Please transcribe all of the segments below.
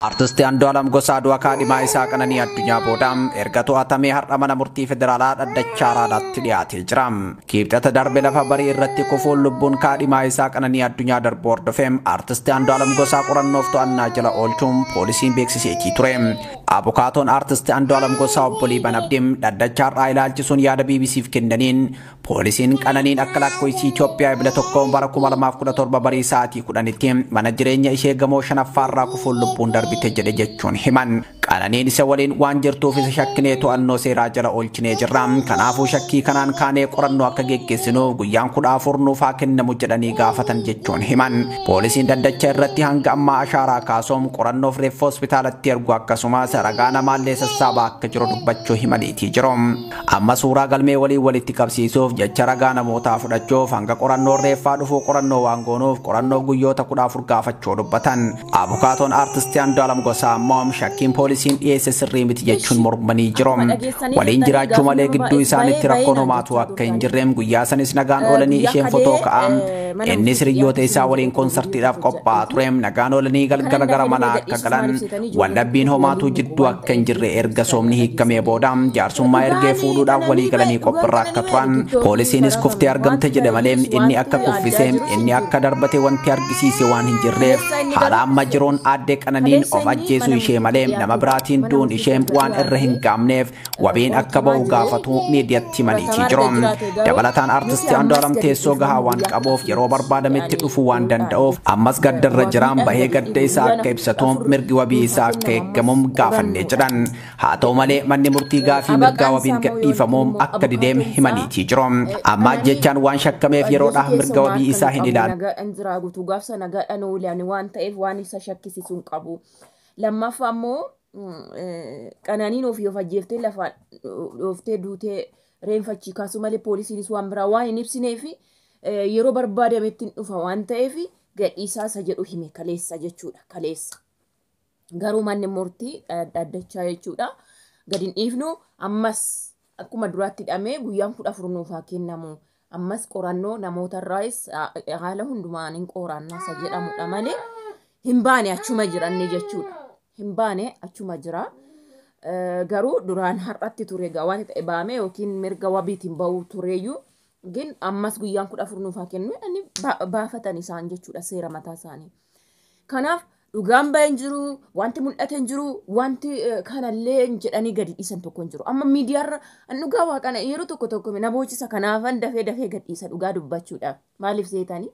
Artisti Andu'aalam Gosaa du'a kaadhimaa isaa Qananii Addunyaa booda erga to'atamee har'a mana murtii federaalaa dhaddacha Araadaatti dhiyaatee jira. Kibxata darbe lafa barii irratti kufuun lubbuun kaadhimaa isaa Qananii Addunyaa darbu hordofee artisti Andu'aalam Gosaa qorannoof to'annaa jala oolchuun poolisiin beeksiseetii ture. Abukaatoon artisti Andu'aalam Gosaa obbo Liiban Abdiin dhaddacha har'aa ilaalchisuun yaada BBC'f kennaniin poolisiin Qananiin akka lakkoofsa Itoophiyaa Ebila 1 bara 2017 barii sa'aatii 10tti mana jireenya ishee gamoo 5ffaarraa kufuun lubbuun darbite jedhe jechuun himan. Qananiin isa waliin waan jirtuuf isa shakkinee to'annoo seeraa jala oolchinee jirra. Kanaafuu shakkii kanaan kaanee qorannoo akka geggeessinuuf guyyaan 14 nuuf haa kennamu jedhanii gaafatan jechuun himan. Poolisiin dhaddacha irratti hanga ammaa ashaaraa kaasuun qorannoof reeffa hospitaalatti ergu akkasumas ragaa namaallee sassaabaa akka jiru dubbachuu himaniitii jiru. Amma suuraa galmee walitti qabsiisuuf jecha ragaa namootaa fudhachuuf hanga qorannoo reeffaa dhufuu qorannoo waan goonuuf qorannoo guyyoota 14 gaafachuu dubbatan. Abukaatoon artisti Andu'aalam Gosaa ammoo shakkiin poolisiin dhiyeesse sirrii miti jechuun mormanii jiru. Waliin jiraachuu malee gidduu isaaniitti rakkoon homaatu akka hin jirreem guyyaa sanis nagaan oolanii isheen fotoo ka'am. Innis hiriyoota isaa waliin konsertiidhaaf qophaa'aa tureem nagaan oolanii galgala gara manaa akka galan waldhabbiin homaatu jidduu akka hin jirre erga soomni hiikamee booda jaarsummaa ergee fuudhuudhaaf walii galanii qophiirra akka turan. Poolisiinis kuftee argamte jedhe malee inni akka kuffisee inni akka darbate wanti argisiise waan hin jirreef haala amma jiruun aadde Qananiin of ajjeesuu ishee malee nama biraatiin duun ishee waan irra hin gaamneef wabiin akka ba'u gaafatu miidiyaatti himaniitii jiru. Dabalataan artisti Andu'aalam teessoo gahaa waan qabuuf yeroo barbaadametti dhufuu waan danda'uuf ammas gaddarra jiraan bahee gadda isaa akka ibsatu mirgi wabii isaa akka eeggamuun gaafannee jedhan. Haa ta'u malee manni murtii gaafii mirgaa wabiin gadhiifamuun akka dideem himaniitii jiru. Amma jechaan waan shakkameef yeroodhaaf mirga wabii isaa hin ilaalu. Lammaffaa ammoo Qananiin ofii of ajjeeftee lafaan dhooftee duutee reenfachii kaasu malee poolisiinis waan biraa waan hin ibsineef yeroo barbaadametti dhufa waan ta'eef gadhiisaa isa jedhu hime kaleessa jechuudha. Kaleessa garuu manni murtii dhaddachaa jechuudha. Gadi hin dhiifnu ammas akkuma duraatti hidhamee guyyaan 14 nuuf haa kennamu. Ammas qorannoo namootarraas haala hundumaan hin qorannaa isa jedhamudha malee hin baane achuma jiranne jechuudha. Hin baane achuma jira. Garuu duraan har'atti ture waan ta'e baame yookiin mirga wabiitiin ba'uu tureeyyuu gin ammas guyyaan 14 nuuf haa kennu inni baafatan isaan jechuudha seera mataa isaanii. Kanaaf dhugaan bahin jiru wanti mul'ate hin jiru wanti kanallee jedhanii gadi dhiisan tokko hin jiru. Amma miidiyaarra dhugaa waaqana yeroo tokko na boocisa kanaafan dafee gadhiisa dhugaa dubbachuudhaaf maaliif seetanii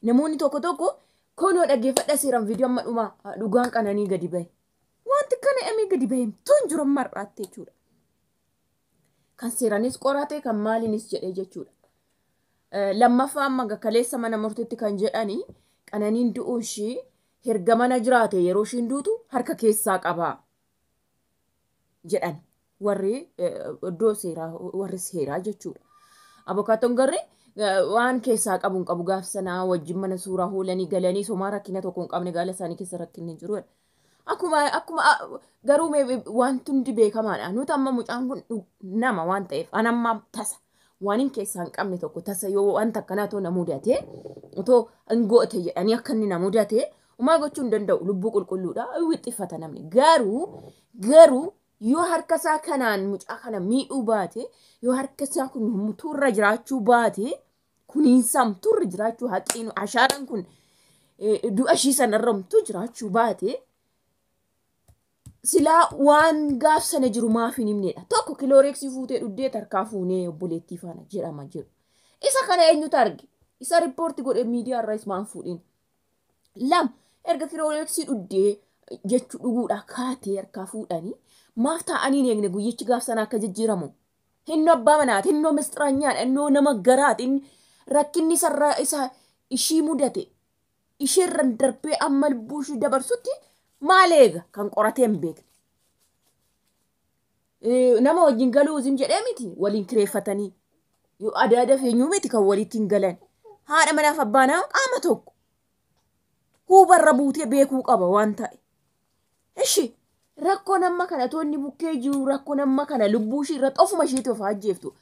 namoonni tokko kono dhaggeeffadha seeran viidiyoo amma dhuma dhugaan Qananii gadi bahe. Wanti kana amee gadi bahe tun jiru mar'aatti jechuudha. Kan seeranis qorate kan maaliinis jedhee jechuudha. Lammaffaa amma kaleessa mana murtiitti kan jedhanii Qananiin du'uun ishii herga mana jiraate yeroo ishiin duutu harka keessaa qabaa jedhan warri iddoo seeraa warri seeraa jechuudha. Abukaatoon garri waan keessaa qabuun qabu gaaf sanaa wajjin mana suuraa hoolanii galanii somaa rakkina tokko hin qabne gaala isaanii keessa rakkinni jiru. Akkuma garuu wanti hundi beekamaadha. Nuti amma mucaan kun nama waan ta'eef anammaa tasa waan hin keessaa hin qabne tokko tasa yoo wanta akkanaa too na mudate otoo hin goote jedhanii akka inni na mudate umaa gochuu hin danda'u lubbuu qulqulluudha wixxifata namni. Garuu yoo harka isaa kanaan mucaa kana miidhuu baate yoo harka isaa kun mutuurra jiraachuu baate kuniinsam turre jiraachuu haqqiinu ashaaraan kun du'a ishii sanarra jiraachuu baate silaa waan gaaf sana jiru maaf hin himnedha. Tokko kilooreeksii fuutee dhuddee tarkaa fuunee obboleettii faana jedhama jiru. Isa kana eenyutu arge? Isa riippoortii godhee miidiyaa irraa ismaan fuudhin. Lam erga kilooreeksii dhuddee jechuu dhuguudha kaatee harkaa fuudhanii maaf taa'anii hin eegne guyyichi gaaf sana akka jijjiiramu. Hinno abbaa manaati, hinno misxiraanyaan, hinno nama garaati, rakkinni sarraa isa ishii mudate. Isheerra darbee amma lubbuu ishii dabarsutti maal eega kan qoratee hin beekne. Nama wajjin galuu isin jedhee miti waliin kireeffatanii. Yoo adaada feenyuu miti kan walitti hin galan. Haadha manaaf abbaa nama qaama tokko. Hubarra buutee beekuu qaba waan ta'e. Ishi rakkoo nama kana toonni bukkee jiru rakkoo nama kana lubbuu ishii irratti ofuma ishiitti of ajjeeftu.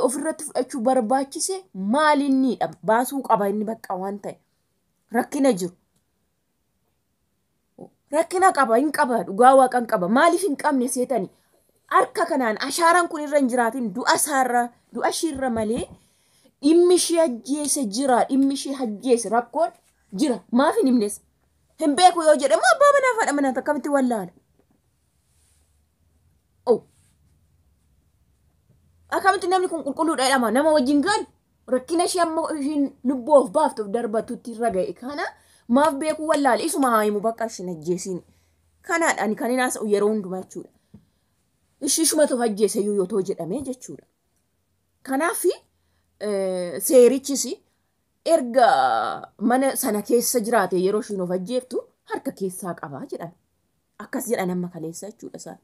Ofirratti fudhachuu barbaachise maalinniidha baasuu qaba inni bakka waan ta'e. Rakkina jiru. rakkina qaba hin qaba dhugaa waaqan qaba maaliif hin qabne seetani harka kanaan ashaaraan kun irra hin jiraatin du'a ishiirra malee dhimmi ishee ajjeese jira dhimmi ishee ajjeese rakkoon jira maaf hin himnes hin beeku yoo jedhamu abbaa manaa faadha manaa akkamitti wallaala. Akkamitti namni kun qulqulluudha jedhama nama wajjin galu rakkina ishee amma ishiin lubboof baaftuuf darbatutti irra ga'e kana maaf beeku wallaala isuma haa himu bakka ishiin ajjeesiin kanaadha ani kan hin haasa'u yeroo hundumaa jechuudha. Ishishumatu ajjeese yoo too jedhamee jechuudha. Kanaaf seerichis erga mana sana keessa jiraate yeroo ishiin of ajjeeftu harka keessaa qabaa jedhama. Akkas jedhan amma kaleessa jechuudha isaan.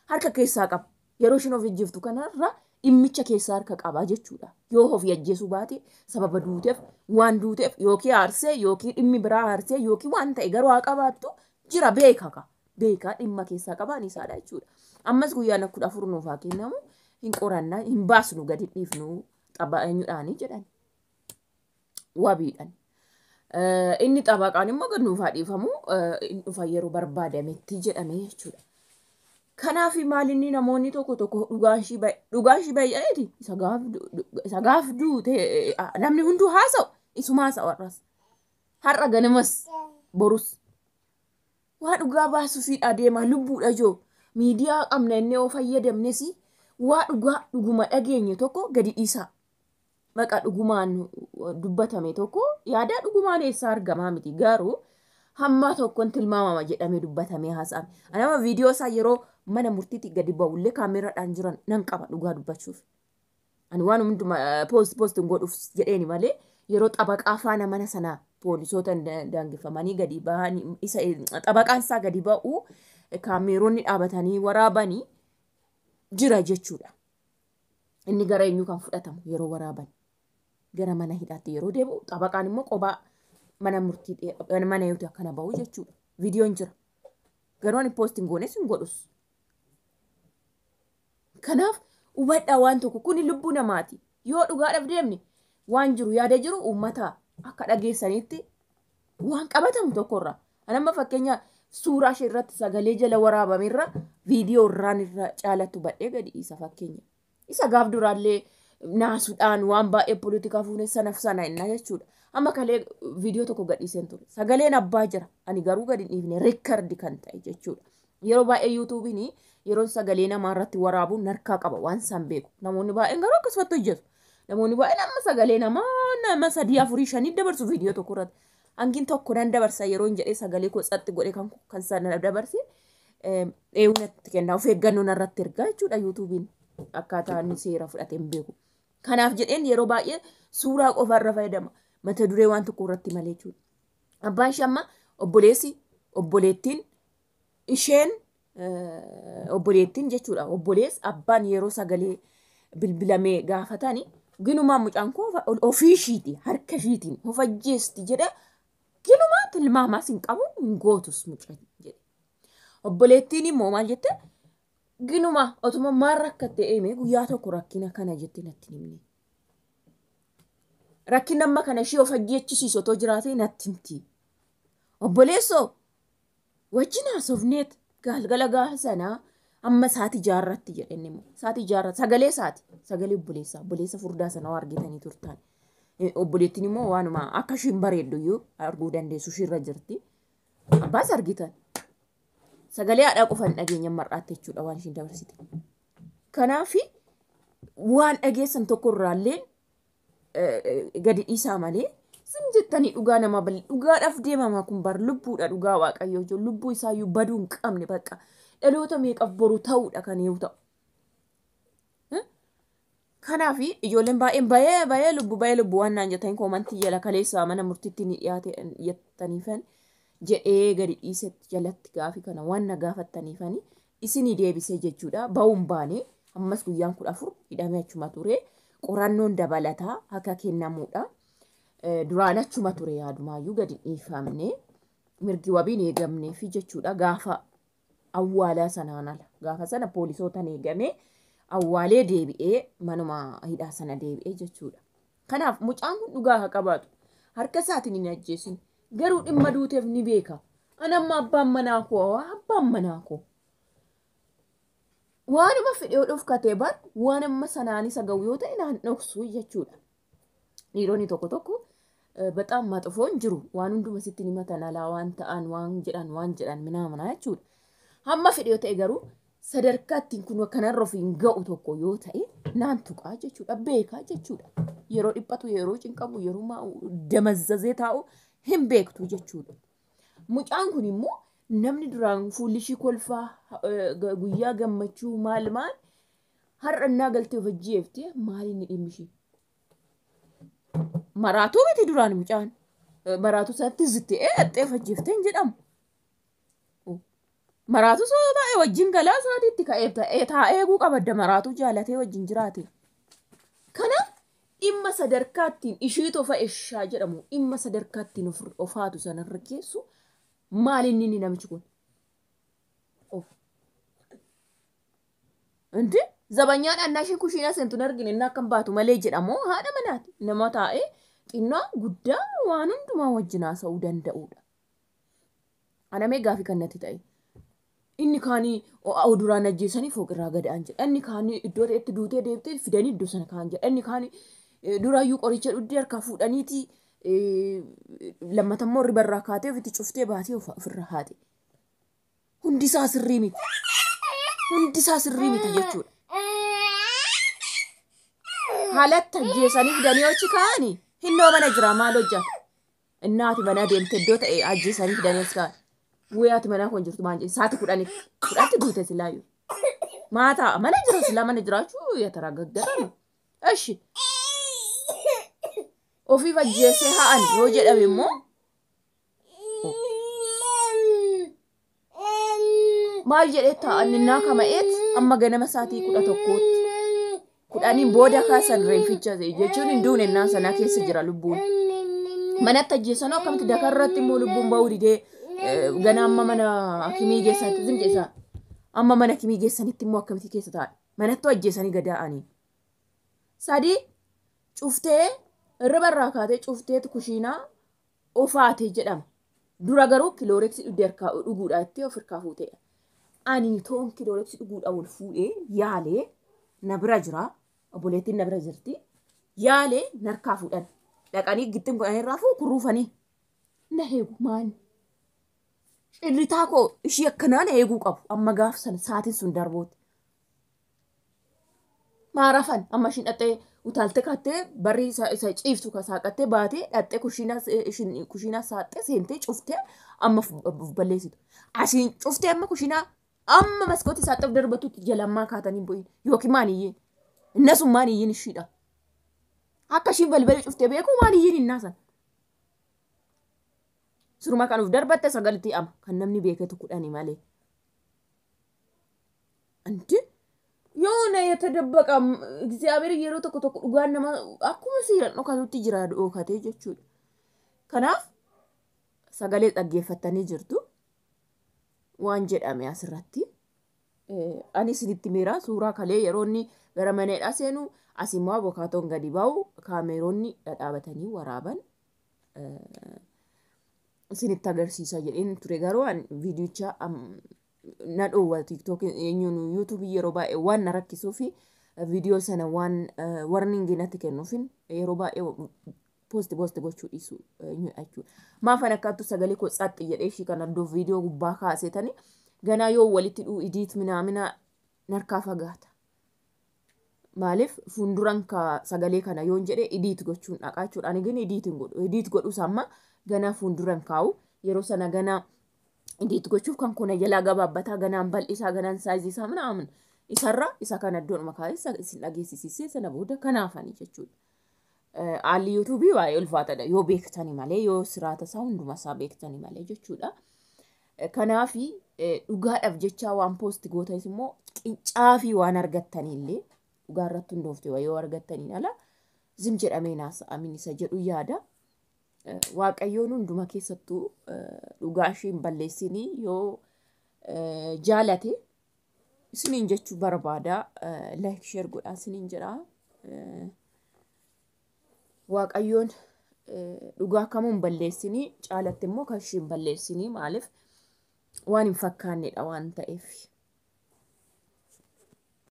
Harka keessaa qaba yeroo ishiin of ajjeeftu kanarra dhimmicha keessaa harka qabaa jechuudha. Yoo of ajjeesuu baate sababa duuteef waan duuteef yookiin aarsee yookiin dhimmi biraa aarsee yookiin waan ta'e garuu haa qabaattu jira beekaa dhimma keessaa qabaan isaadha jechuudha. Ammas guyyaan 14 nuuf haa kennamu hin qorannaa hin baasnu gadi dhiifnu xabaa'eenyudhaanii jedhan wabiidhaan. Inni xabaqaan immoo gad nuuf haa dhiifamu dhufa yeroo barbaadametti jedhame jechuudha. Kanaaf maalinni namoonni tokko dhugaan ishii baay'eeti isa gaaf duute namni hunduu haasa'u isuma haasa'u har'as har'a ganamas borus waa dhugaa baasuufi adeemaa lubbuudha joo miidiyaa qabna inni yoo fayyadamnes waa dhuguma dhageenye tokko gadi dhiisaa baqa dhugumaan dubbatame tokko yaada dhugumaan eessaa argamaa miti garuu hamma tokkoon tilmaamama jedhamee dubbatamee haasa'ame. Anama viidiyoo isaa yeroo mana murtiitti gadi ba'ullee kaameraadhaan jiran nan qaba dhugaa dubbachuuf. Ani waan hundumaa poostiin godhuuf jedheeni malee yeroo xabaqaa faana mana sanaa poolisoota daangeffamanii gadi ba'anii xabaqaan isaa gadi ba'u kaameroonni dhaabatanii waraabanii jira jechuudha. Inni gara eenyu kan fudhatamu yeroo waraaban gara mana hidhaatti yeroo deebi'u xabaqaan immoo qophaa mana murtii mana yoo akkana ba'u jechuudha. Viidiyoon jira. Garuu ani poostiin goones hin godhus. Kanaaf hubadhaa waan tokko kuni lubbuu namaati. Yoo dhugaadhaaf deemne waan jiru yaada jiru uummata akka dhageessanitti waan qabatamu tokkorra. Anamma fakkeenya suuraa ishee irratti sagalee jala waraabamerra viidiyoo irraan irra caalatti hubadhee gadi isa fakkeenya. Isa gaaf duraallee naasuudhaan waan baay'ee poolitikaa fuunee sanaaf sana innaa jechuudha. Amma kalee viidiyoo tokko gadhiiseen ture. Sagaleen abbaa jira. Ani garuu gadi dhiifne reekardi kan ta'e jechuudha. Yeroo baay'ee yuutuubiin yeroo sagalee namaa irratti waraabuun harkaa qaba waan san beeku. Namoonni baay'een garuu akkasumatti hojjetu. Namoonni baay'een amma sagalee namaa nama 3 4 5 dabarsu viidiyoo tokko irratti. Hangin tokko nan dabarsa yeroo hin jedhee sagalee koo xatti godhe kan sana dabarse eewunatti kennaa of eeggannoon irratti ergaa jechuudha yuutuubiin akkaataa inni seera fudhatee hin beeku. Kanaaf jedheen yeroo baay'ee suuraa qofa irra fayyadama. Mata duree waan tokko irratti malee jechuudha. Abbaan ishee amma obboleettiin isheen obboleettiin jechuudha. Obboleessi abbaan yeroo sagalee bilbilamee gaafatanii ginumaa mucaan koo ofii ishiiti harka ishiitiin of ajjeesti jedha ginumaa tilmaamaas hin qabu hin gootus mucaan jedhe. Obboleettiin immoo maal jette ginuma otuma maal rakkatte eeme guyyaa tokko rakkina kana jette natti himne. Rakkina amma kana ishee of ajjeechisiisu otoo jiraatee natti himti. Obboleessoo wajjin haasofneet galgala gaafa sanaa amma saati jaarratti jedhenne immoo saati jaarratti sagalee obboleessa furdaa sanaa argitanii turtan. Obboleettiin immoo waanuma akka ishiin bareeddu iyyuu arguu dandeessu ishirra jirti. Abbaas argitan. Sagalee haadhaa qofaan dhageenya mar'aatti jechuudha waan ishiin dabarsite. Kanaaf waan dhageessan tokko irraallee gadi dhiisaa malee sin jettanii dhugaa nama bal'ee dhugaadhaaf deemama kun bar lubbuudha dhugaa waaqayyoo jiru lubbuu isaayyuu baduu hin qabne bakka dhaloota meeqaaf boru ta'uudha kan yoo ta'u. Kanaaf ijoolleen baay'een baay'ee lubbuu waan naan jettanii koomantii jala kaleessaa mana murtiitti ni dhiyaate jettaniifan jedhee gadi dhiisetti jalatti gaafi kana waan na gaafattaniifani isinii deebisee jechuudha ba'uun baane ammas guyyaan 14 hidhamee achuma ture qorannoon dabalataa akka kennamuudha. Duraan achuma ture yaadumaayyuu gadi dhiifamne mirgi wabiin eegamneefi jechuudha gaafa awwaalaa sanaan ala gaafa sana poolisootaan eegame awwaalee deebi'ee manuma hidhaa sana deebi'ee jechuudha. Kanaaf mucaan kun dhugaa haa qabaatu harka isaatiin hin ajjeesin garuu dhimma duuteef ni beeka. Anamma abbaan manaa koo abbaan manaa koo. Waanuma fedhee dhufkatee bar waanuma sanaan isa ga'u yoo ta'e naan dhoksu jechuudha. Dhiironni tokko tokko በጣም ማጥፎን ጅሩ ዋን ሁንዱም ሲትን ይመተናላ ዋን ተአን ዋን ጀዳን ምናምን jechuudha. Hamma fedhe yoo ta'e garuu sadarkaatti kun kanarra ofiin ga'u tokko yoo ta'e naan tuqaa jechuudha. Beekaa jechuudha. Yeroo dhiphatu yeroo cinqamu yeroo damazzazee taa'u hin beektu jechuudha. Mucaan kun immoo namni duraan fuulli ishii kolfaa guyyaa gammachuu maal har'annaa galtee of ajjeeftee maaliin ni dhimmishi. Maraatu miti duraan mucaan. Maraatu isaatti zittee axxee of ajjeeftee hin jedhamu. Maraatu soo taa'ee wajjin galaa isaatiitti ka'ee taa'ee eeguu qabadda maraatu jaalatee wajjin jiraate. Kanaaf dhimma sadarkaattiin ishiitu ofa eshaa jedhamu dhimma sadarkaattiin ofaatu sanarra keessu maalinni inni namichi kun. Inti zabanyaan annashin kushiina seentuun argine inni akkam baatu malee jedhamu haadha manaati. Nama taa'ee xinnaa guddaa waan hundumaa wajjin haasa'uu danda'udha. Anamee gaafii kan natti ta'e. Inni kaanii duraan ajjeesanii fooqirraa gada'an jedha. Inni kaanii iddoo ta'etti duutee deebitee fidanii iddoo sana kaan jedha. Inni kaanii duraayyuu qoricha dhuddee harkaa fuudhaniiti lammatammoo ribarraa kaatee ofitti cuftee baatee ofirra haate. Hundisaa sirrii miti. Hundisaa sirrii miti jechuudha. Haalatti ajjeesanii fidanii achi kaa'anii hinnoo mana jira maal hojjata. Innaati mana deemte iddoo ta'e ajjeesanii fidanii as kaa'an. Wayyaati mana kun jirtu maal jedhe saati kudhatti duute silaayyuu. Maata mana jira silaa mana jiraachuu yataraa gaggaramu. Eshi. Ofiif ajjeesee ha'an yoo jedhame immoo maal jedhee taa'an innaa kama'eet amma ganama saatii 11tti kudhaniin booda kaasan reefficha jechuun hin duune innaan sanaa keessa jira lubbuun. Manatti ajjeesanoo akkamitti dakarratti immoo lubbuun ba'uu didee gana amma mana akimii geessanitti zimjeessa. Amma mana akimii geessanitti immoo akkamitti keessa taa'an. Manatti ajjeesanii gadaa'anii. Sadii cuftee ribarraa kaatee cufteetu kushiinaa ofaatee jedhama. Dura garuu kilooreksii dhuguudhaa itti of hirkaa fuutee. Ani toon kilooreksii dhuguudhaa wal fuudhee yaalee na bira jira. Obboleettiin na bira jirti. Yaalee narkaa fuudhan. Dhaqanii gittin godhanirraa fuu kurruufanii. Na heegu maali? Irritaa koo ishii akkanaan eeguu qabu. Amma gaaf sana saatiin sun darbooti. Maarafan amma ishiin dhattee utaalte kattee barri isa ciiftu kasaaqattee baatee dhattee kushiinaa saaxxee seentee cuftee amma balleessitu. Asiin cuftee amma kushiinaa amma maskooti saaxxeef darbatutti jalammaa kaatanii bu'in yookiin maaniyyiin. Innasun maaniyyiin ishiidha. Akka ishiin balbala cuftee beekuu maaniyyiin innaasan. Suruma kanuuf darbatte sagaltii ama kan namni beeketu 10 malee. Anti yoo na የተደበቀ እግዚአብሔር yeroo tokko dhugaan nama akkuma siiran dhokatutti jira dhokatee jechuudha. Kanaaf sagalee dhaggeeffattanii jirtu waan jedhame asirratti ani isinitti meeraa suuraa kalee yeroo inni gara maneedhaa seenu asimmoo abokaatoon gadi baa'u kaameroonni dhadhaabatanii waraaban isinitti agarsiisa jedheen ture garuu viidiyocha na dhoowwa TikTok eenyuun YouTube yeroo baay'ee waan na rakkisuu fi viidiyoo sana waan warningi natti kennuufin yeroo baay'ee post gochuu dhiisu jechuudha. Maafan akkaattu sagalee koo xaxxi jedhee ishii kana iddoo viidiyoo gubbaa kaasetanii ganaa yoo walitti dhuu idiit minaamina narkaa fagaata. Maaliif fuulduran sagalee kana yoon jedhee idiit gochuun dhaqaa jechuudha. Ani gani idiit godhus amma ganaa fuulduran kaa'u yeroo sana ganaa idiit gochuuf kan kuna jalaa gabaabbataa ganaan bal'isaa ganaan saayizii isaa minaamin isarra isa kana iddoon makaa'e isin dhageessisisee sana booda kanaafanii jechuudha. Haalli yuutuubii waa'ee ulfaatadha yoo beektanii malee yoo siraata isaa hunduma isaa beektanii malee jechuudha. Kanaafi dhugaadhaaf jecha waan poosti gootanis immoo qincaafi waan argattanillee dhugaarratti hundoofte yoo argattaniin ala zim jedhamee naasa'amin isa jedhu yaada. Waaqayyoon hunduma keessattuu dhugaa ishiin balleessinii yoo jaalate isiniin jechuu barbaada like share godhaa isiniin jedha. Waaqayyoon dhugaa kamuun balleessinii caalatte immoo kan ishiin balleessinii maaliif waan hin fakkaannedha waan ta'eef.